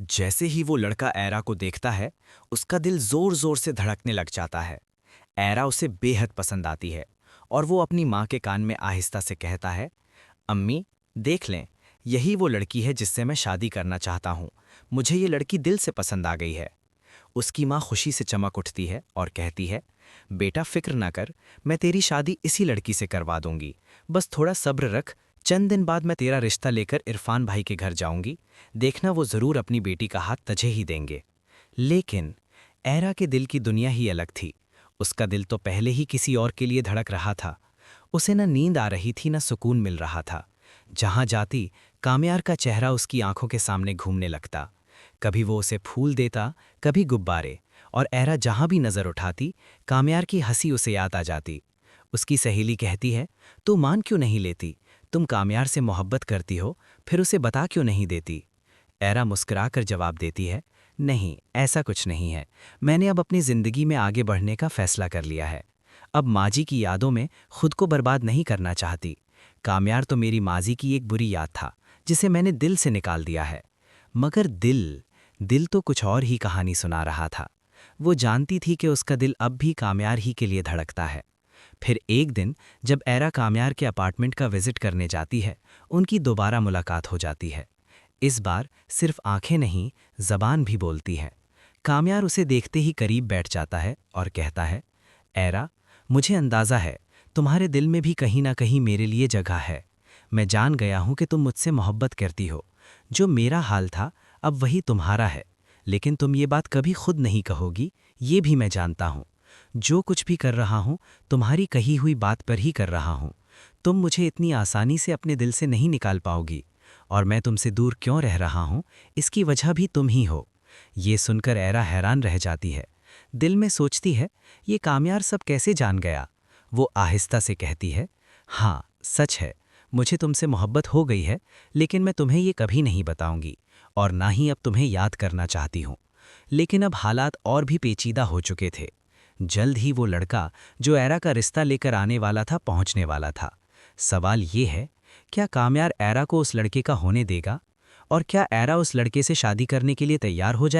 जैसे ही वो लड़का ऐरा को देखता है, उसका दिल जोर जोर से धड़कने लग जाता है। ऐरा उसे बेहद पसंद आती है और वो अपनी माँ के कान में आहिस्ता से कहता है, अम्मी, देख लें, यही वो लड़की है जिससे मैं शादी करना चाहता हूँ। मुझे ये लड़की दिल से पसंद आ गई है। उसकी माँ खुशी से चमक उठती है और कहती है, बेटा फिक्र ना कर, मैं तेरी शादी इसी लड़की से करवा दूंगी। बस थोड़ा सब्र रख, चंद दिन बाद मैं तेरा रिश्ता लेकर इरफान भाई के घर जाऊंगी। देखना, वो ज़रूर अपनी बेटी का हाथ तुझे ही देंगे। लेकिन ऐरा के दिल की दुनिया ही अलग थी। उसका दिल तो पहले ही किसी और के लिए धड़क रहा था। उसे न नींद आ रही थी, न सुकून मिल रहा था। जहां जाती, काम्यार का चेहरा उसकी आंखों के सामने घूमने लगता। कभी वो उसे फूल देता, कभी गुब्बारे, और ऐरा जहां भी नजर उठाती, काम्यार की हंसी उसे याद आ जाती। उसकी सहेली कहती है, तू मान क्यों नहीं लेती? तुम काम्यार से मोहब्बत करती हो, फिर उसे बता क्यों नहीं देती? ऐरा मुस्कुराकर जवाब देती है, नहीं, ऐसा कुछ नहीं है। मैंने अब अपनी जिंदगी में आगे बढ़ने का फैसला कर लिया है। अब माजी की यादों में खुद को बर्बाद नहीं करना चाहती। काम्यार तो मेरी माजी की एक बुरी याद था, जिसे मैंने दिल से निकाल दिया है। मगर दिल तो कुछ और ही कहानी सुना रहा था। वो जानती थी कि उसका दिल अब भी काम्यार ही के लिए धड़कता है। फिर एक दिन जब ऐरा काम्यार के अपार्टमेंट का विजिट करने जाती है, उनकी दोबारा मुलाकात हो जाती है। इस बार सिर्फ आंखें नहीं, जबान भी बोलती है। काम्यार उसे देखते ही करीब बैठ जाता है और कहता है, ऐरा, मुझे अंदाज़ा है तुम्हारे दिल में भी कहीं ना कहीं मेरे लिए जगह है। मैं जान गया हूं कि तुम मुझसे मोहब्बत करती हो। जो मेरा हाल था, अब वही तुम्हारा है। लेकिन तुम ये बात कभी खुद नहीं कहोगी, ये भी मैं जानता हूं। जो कुछ भी कर रहा हूं, तुम्हारी कही हुई बात पर ही कर रहा हूं। तुम मुझे इतनी आसानी से अपने दिल से नहीं निकाल पाओगी। और मैं तुमसे दूर क्यों रह रहा हूं, इसकी वजह भी तुम ही हो। ये सुनकर ऐरा हैरान रह जाती है। दिल में सोचती है, ये काम्यार सब कैसे जान गया? वो आहिस्ता से कहती है, हाँ, सच है, मुझे तुमसे मोहब्बत हो गई है, लेकिन मैं तुम्हें ये कभी नहीं बताऊंगी और ना ही अब तुम्हें याद करना चाहती हूँ। लेकिन अब हालात और भी पेचीदा हो चुके थे। जल्द ही वो लड़का जो ऐरा का रिश्ता लेकर आने वाला था, पहुंचने वाला था। सवाल ये है, क्या काम्यार ऐरा को उस लड़के का होने देगा? और क्या ऐरा उस लड़के से शादी करने के लिए तैयार हो जाए?